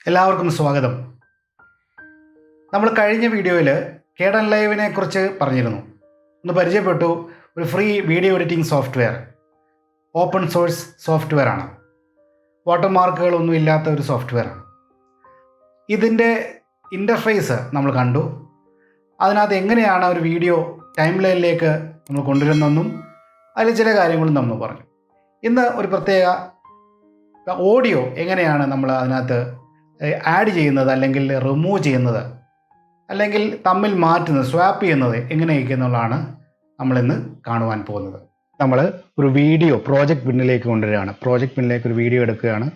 എല്ലാവർക്കും സ്വാഗതം. നമ്മൾ കഴിഞ്ഞ വീഡിയോയിൽ Kdenlive കുറിച്ച് പറഞ്ഞിരുന്നു. ഒന്ന് പരിചയപ്പെട്ടു. ഒരു free video editing software, open source software ആണ്. വാട്ടർമാർക്കുകളൊന്നും ഇല്ലാത്ത ഒരു സോഫ്റ്റ്വെയർ ആണ്. ഇതിൻ്റെ ഇൻ്റർഫേസ് നമ്മൾ കണ്ടു. അതിനകത്ത് എങ്ങനെയാണ് ഒരു വീഡിയോ ടൈം ലൈനിലേക്ക് നമ്മൾ കൊണ്ടുവരുന്നതെന്നും അതിൽ ചില കാര്യങ്ങളും നമ്മൾ പറഞ്ഞു. ഇന്ന് ഒരു പ്രത്യേക ഓഡിയോ എങ്ങനെയാണ് നമ്മൾ അതിനകത്ത് ആഡ് ചെയ്യുന്നത്, അല്ലെങ്കിൽ റിമൂവ് ചെയ്യുന്നത്, അല്ലെങ്കിൽ തമ്മിൽ മാറ്റുന്നത്, സ്വാപ്പ് ചെയ്യുന്നത് എങ്ങനെയൊക്കെ എന്നുള്ളതാണ് നമ്മളിന്ന് കാണുവാൻ പോകുന്നത്. നമ്മൾ ഒരു വീഡിയോ പ്രോജക്റ്റ് പിന്നിലേക്ക് കൊണ്ടുവരികയാണ്. പ്രോജക്റ്റ് പിന്നിലേക്ക് ഒരു വീഡിയോ എടുക്കുകയാണ്.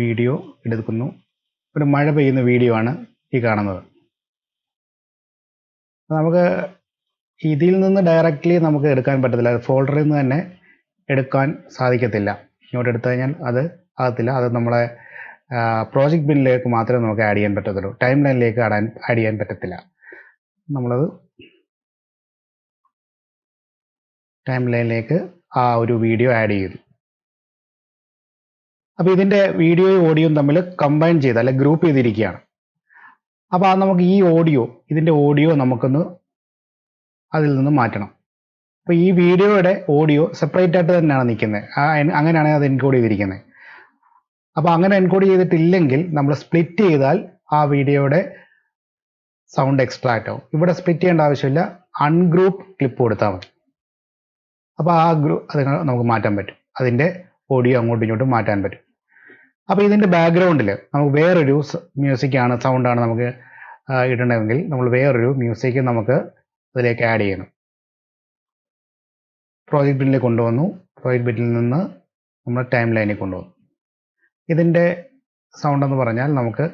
വീഡിയോ എടുക്കുന്നു. ഒരു മഴ പെയ്യുന്ന വീഡിയോ ആണ് ഈ കാണുന്നത്. നമുക്ക് ഇതിൽ നിന്ന് ഡയറക്റ്റ്ലി നമുക്ക് എടുക്കാൻ പറ്റത്തില്ല. ഫോൾഡറിൽ നിന്ന് തന്നെ എടുക്കാൻ സാധിക്കത്തില്ല. ഇങ്ങോട്ട് എടുത്തു കഴിഞ്ഞാൽ അത് ആകത്തില്ല. അത് നമ്മളെ പ്രോജക്റ്റ് ബിന്നിലേക്ക് മാത്രമേ നമുക്ക് ആഡ് ചെയ്യാൻ പറ്റത്തുള്ളൂ. ടൈം ലൈനിലേക്ക് ആഡ് ചെയ്യാൻ പറ്റത്തില്ല. നമ്മളത് ടൈം ലൈനിലേക്ക് ആ ഒരു വീഡിയോ ആഡ് ചെയ്തു. അപ്പോൾ ഇതിൻ്റെ വീഡിയോയും ഓഡിയോയും തമ്മിൽ കമ്പൈൻ ചെയ്ത് അല്ലെ ഗ്രൂപ്പ് ചെയ്തിരിക്കുകയാണ്. അപ്പോൾ അത് നമുക്ക് ഈ ഇതിൻ്റെ ഓഡിയോ നമുക്കൊന്ന് അതിൽ നിന്ന് മാറ്റണം. അപ്പോൾ ഈ വീഡിയോയുടെ ഓഡിയോ സെപ്പറേറ്റ് ആയിട്ട് തന്നെയാണ് നിൽക്കുന്നത്. അങ്ങനെയാണ് അത് എൻകോഡ് ചെയ്തിരിക്കുന്നത്. അപ്പോൾ അങ്ങനെ എൻകോഡ് ചെയ്തിട്ടില്ലെങ്കിൽ നമ്മൾ സ്പ്ലിറ്റ് ചെയ്താൽ ആ വീഡിയോയുടെ സൗണ്ട് എക്സ്ട്രാക്റ്റ് ആവും. ഇവിടെ സ്പ്ലിറ്റ് ചെയ്യേണ്ട ആവശ്യമില്ല. അൺഗ്രൂപ്പ് ക്ലിപ്പ് കൊടുത്താൽ മതി. അപ്പോൾ അത് നമുക്ക് മാറ്റാൻ പറ്റും. അതിൻ്റെ ഓഡിയോ അങ്ങോട്ടും ഇങ്ങോട്ടും മാറ്റാൻ പറ്റും. അപ്പോൾ ഇതിൻ്റെ ബാക്ക്ഗ്രൗണ്ടിൽ നമുക്ക് വേറൊരു മ്യൂസിക്കാണ്, സൗണ്ടാണ് നമുക്ക് ഇടണമെങ്കിൽ നമ്മൾ വേറൊരു മ്യൂസിക് നമുക്ക് അതിലേക്ക് ആഡ് ചെയ്യണം. പ്രോജക്റ്റ് ബിന്നിലേക്ക് കൊണ്ടുവന്നു. പ്രോജക്റ്റ് ബിന്നിൽ നിന്ന് നമ്മൾ ടൈം ലൈനിൽ കൊണ്ടുവന്നു. ഇതിൻ്റെ സൗണ്ട് എന്ന് പറഞ്ഞാൽ നമുക്ക്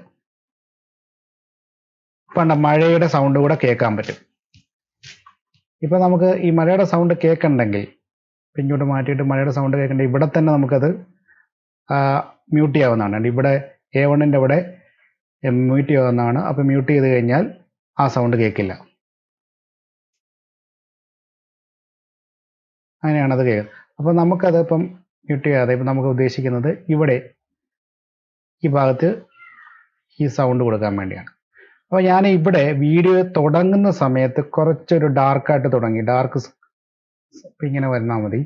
പണ്ട് മഴയുടെ സൗണ്ട് കൂടെ കേൾക്കാൻ പറ്റും. ഇപ്പോൾ നമുക്ക് ഈ മഴയുടെ സൗണ്ട് കേൾക്കണമെങ്കിൽ ഇങ്ങോട്ട് മാറ്റിയിട്ട് മഴയുടെ സൗണ്ട് കേൾക്കണമെങ്കിൽ ഇവിടെ തന്നെ നമുക്കത് മ്യൂട്ട് ചെയ്യാവുന്നതാണ്. ഇവിടെ A1-ൻ്റെ അവിടെ മ്യൂട്ട് ചെയ്യാവുന്നതാണ്. അപ്പോൾ മ്യൂട്ട് ചെയ്ത് കഴിഞ്ഞാൽ ആ സൗണ്ട് കേൾക്കില്ല. അങ്ങനെയാണത് കേൾക്കുക. അപ്പോൾ നമുക്കത് ഇപ്പം മ്യൂട്ട് ചെയ്യാതെ ഇപ്പം നമുക്ക് ഉദ്ദേശിക്കുന്നത് ഇവിടെ ഈ ഭാഗത്ത് ഈ സൗണ്ട് കൊടുക്കാൻ വേണ്ടിയാണ്. അപ്പോൾ ഞാൻ ഇവിടെ വീഡിയോ തുടങ്ങുന്ന സമയത്ത് കുറച്ചൊരു ഡാർക്കായിട്ട് തുടങ്ങി. ഡാർക്ക് ഇങ്ങനെ വന്നാൽ മതി.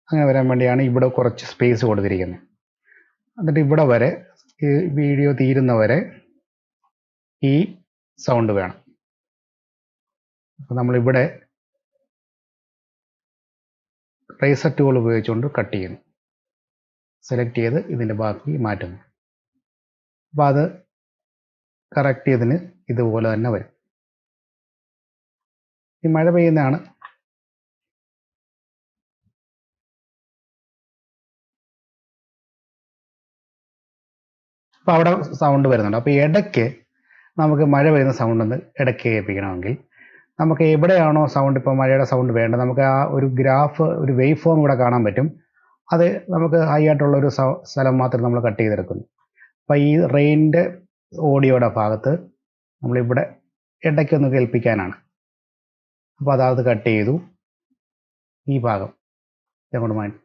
അങ്ങനെ വരാൻ വേണ്ടിയാണ് ഇവിടെ കുറച്ച് സ്പേസ് കൊടുത്തിരിക്കുന്നത്. എന്നിട്ട് ഇവിടെ വരെ ഈ വീഡിയോ തീരുന്നവരെ ഈ സൗണ്ട് വേണം. അപ്പോൾ നമ്മളിവിടെ റേസർ ടൂൾ ഉപയോഗിച്ചുകൊണ്ട് കട്ട് ചെയ്യുന്നു. സെലക്ട് ചെയ്ത് ഇതിൻ്റെ ബാക്കി മാറ്റുന്നു. അപ്പോൾ അത് കറക്റ്റ് ചെയ്തതിന് ഇതുപോലെ തന്നെ വരും. ഈ മഴ പെയ്യുന്നതാണ്. അപ്പോൾ അവിടെ സൗണ്ട് വരുന്നുണ്ട്. അപ്പോൾ ഇടയ്ക്ക് നമുക്ക് മഴ പെയ്യുന്ന സൗണ്ട് ഒന്ന് ഇടയ്ക്ക് കേൾപ്പിക്കണമെങ്കിൽ നമുക്ക് എവിടെയാണോ സൗണ്ട്, ഇപ്പോൾ മഴയുടെ സൗണ്ട് വേണ്ടത്, നമുക്ക് ആ ഒരു ഗ്രാഫ്, ഒരു വേവ് ഫോം ഇവിടെ കാണാൻ പറ്റും. അത് നമുക്ക് ഹൈ ആയിട്ടുള്ള ഒരു സ്ഥലം മാത്രം നമ്മൾ കട്ട് ചെയ്തെടുക്കുന്നു. അപ്പോൾ ഈ റെയിനിൻ്റെ ഓഡിയോയുടെ ഭാഗത്ത് നമ്മളിവിടെ ഇടയ്ക്കൊന്ന് കേൾപ്പിക്കാനാണ്. അപ്പോൾ അതായത് കട്ട് ചെയ്തു ഈ ഭാഗം ഇതങ്ങോട്ട് മാറ്റി.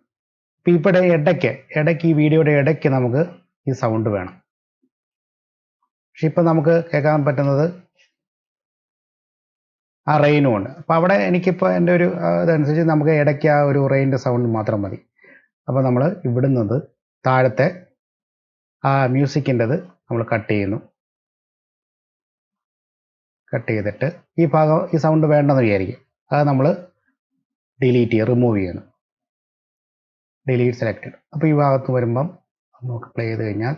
ഇപ്പോൾ ഇവിടെ ഇടയ്ക്ക് ഈ വീഡിയോയുടെ ഇടയ്ക്ക് നമുക്ക് ഈ സൗണ്ട് വേണം. പക്ഷെ ഇപ്പം നമുക്ക് കേൾക്കാൻ പറ്റുന്നത് ആ റെയിനും ഉണ്ട്. അപ്പോൾ അവിടെ എനിക്കിപ്പോൾ എൻ്റെ ഒരു ഇതനുസരിച്ച് നമുക്ക് ഇടയ്ക്ക് ആ ഒരു റെയിനിൻ്റെ സൗണ്ട് മാത്രം മതി. അപ്പോൾ നമ്മൾ ഇവിടുന്നത് താഴത്തെ ആ മ്യൂസിക്കിൻ്റെത് നമ്മൾ കട്ട് ചെയ്യുന്നു. കട്ട് ചെയ്തിട്ട് ഈ ഭാഗം ഈ സൗണ്ട് വേണ്ടെന്ന് വിചാരിക്കും. അത് നമ്മൾ ഡിലീറ്റ് ചെയ്യുക, റിമൂവ് ചെയ്യുന്നു. Delete selected. അപ്പോൾ ഈ ഭാഗത്ത് വരുമ്പം നമുക്ക് പ്ലേ ചെയ്ത് കഴിഞ്ഞാൽ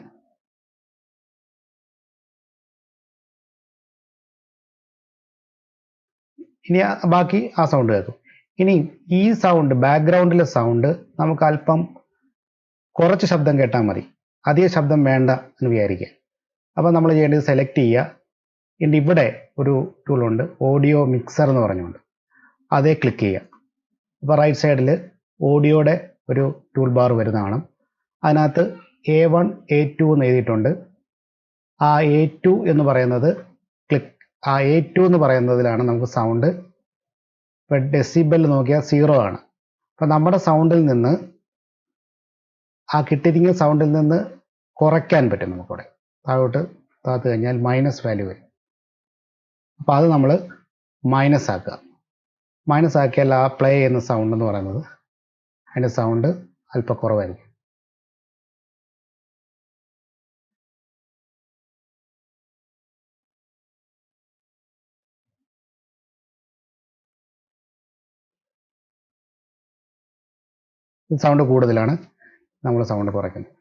ഇനി ബാക്കി ആ സൗണ്ട് കേൾക്കും. ഇനി ഈ സൗണ്ട്, ബാക്ക്ഗ്രൗണ്ടിലെ സൗണ്ട് നമുക്ക് അല്പം കുറച്ച് ശബ്ദം കേട്ടാൽ മതി, അധിക ശബ്ദം വേണ്ട എന്ന് വിചാരിക്കുക. അപ്പോൾ നമ്മൾ ചെയ്യേണ്ടത് സെലക്ട് ചെയ്യുക. ഇനി ഇവിടെ ഒരു ടൂളുണ്ട്, ഓഡിയോ മിക്സർ എന്ന് പറഞ്ഞുകൊണ്ട്, അതേ ക്ലിക്ക് ചെയ്യുക. അപ്പോൾ റൈറ്റ് സൈഡിൽ ഓഡിയോയുടെ ഒരു ടൂൾ ബാർ വരുന്നതാണ്. അതിനകത്ത് A1 A2 എന്ന് എഴുതിയിട്ടുണ്ട്. ആ A2 എന്ന് പറയുന്നത് ആ A2 എന്ന് പറയുന്നതിലാണ് നമുക്ക് സൗണ്ട്. ഇപ്പോൾ ഡെസിബൽ നോക്കിയാൽ 0 ആണ്. അപ്പോൾ നമ്മുടെ സൗണ്ടിൽ നിന്ന് ആ കിട്ടിയിരിക്കുന്ന സൗണ്ടിൽ നിന്ന് കുറയ്ക്കാൻ പറ്റും നമുക്കിവിടെ. താഴ്ത്ത് കഴിഞ്ഞാൽ മൈനസ് വാല്യൂ വരും. അപ്പോൾ അത് നമ്മൾ മൈനസ് ആക്കുക. മൈനസ് ആക്കിയാൽ ആ പ്ലേ ചെയ്യുന്ന സൗണ്ട് എന്ന് പറയുന്നത് അതിൻ്റെ സൗണ്ട് അല്പം കുറവായിരിക്കും. സൗണ്ട് കൂടുതലാണ്, നമ്മൾ സൗണ്ട് കുറയ്ക്കുന്നത്.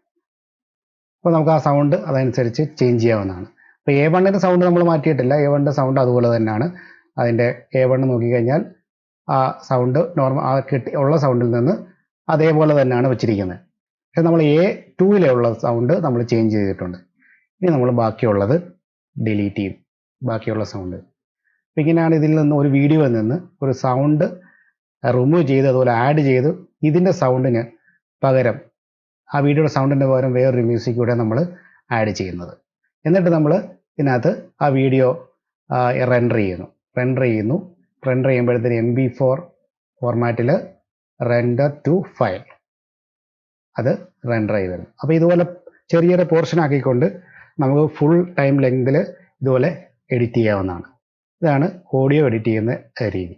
അപ്പോൾ നമുക്ക് ആ സൗണ്ട് അതനുസരിച്ച് ചേഞ്ച് ചെയ്യാവുന്നതാണ്. അപ്പോൾ A1ൻ്റെ സൗണ്ട് നമ്മൾ മാറ്റിയിട്ടില്ല. A1ൻ്റെ സൗണ്ട് അതുപോലെ തന്നെയാണ്. അതിൻ്റെ A1 നോക്കിക്കഴിഞ്ഞാൽ ആ സൗണ്ട് ഉള്ള സൗണ്ടിൽ നിന്ന് അതേപോലെ തന്നെയാണ് വെച്ചിരിക്കുന്നത്. പക്ഷേ നമ്മൾ A2ലുള്ള സൗണ്ട് നമ്മൾ ചേഞ്ച് ചെയ്തിട്ടുണ്ട്. ഇനി നമ്മൾ ബാക്കിയുള്ളത് ഡിലീറ്റ് ചെയ്യും, ബാക്കിയുള്ള സൗണ്ട്. അപ്പോൾ ഇങ്ങനെയാണ് ഇതിൽ നിന്ന് ഒരു വീഡിയോയിൽ നിന്ന് ഒരു സൗണ്ട് റിമൂവ് ചെയ്ത് അതുപോലെ ആഡ് ചെയ്ത് ഇതിൻ്റെ സൗണ്ടിന് പകരം ആ വീഡിയോയുടെ സൗണ്ടിൻ്റെ പകരം വേറൊരു മ്യൂസിക് കൂടെ നമ്മൾ ആഡ് ചെയ്യുന്നത്. എന്നിട്ട് നമ്മൾ ഇതിനകത്ത് ആ വീഡിയോ റെൻഡർ ചെയ്യുമ്പോഴത്തേന് MP4 ഫോർമാറ്റിൽ റെൻഡർ ടു ഫയൽ അത് റെൻഡർ ചെയ്ത് തരും. അപ്പോൾ ഇതുപോലെ ചെറിയൊരു പോർഷൻ ആക്കിക്കൊണ്ട് നമുക്ക് ഫുൾ ടൈം ലെങ്തിൽ ഇതുപോലെ എഡിറ്റ് ചെയ്യാവുന്നതാണ്. ഇതാണ് ഓഡിയോ എഡിറ്റ് ചെയ്യുന്ന രീതി.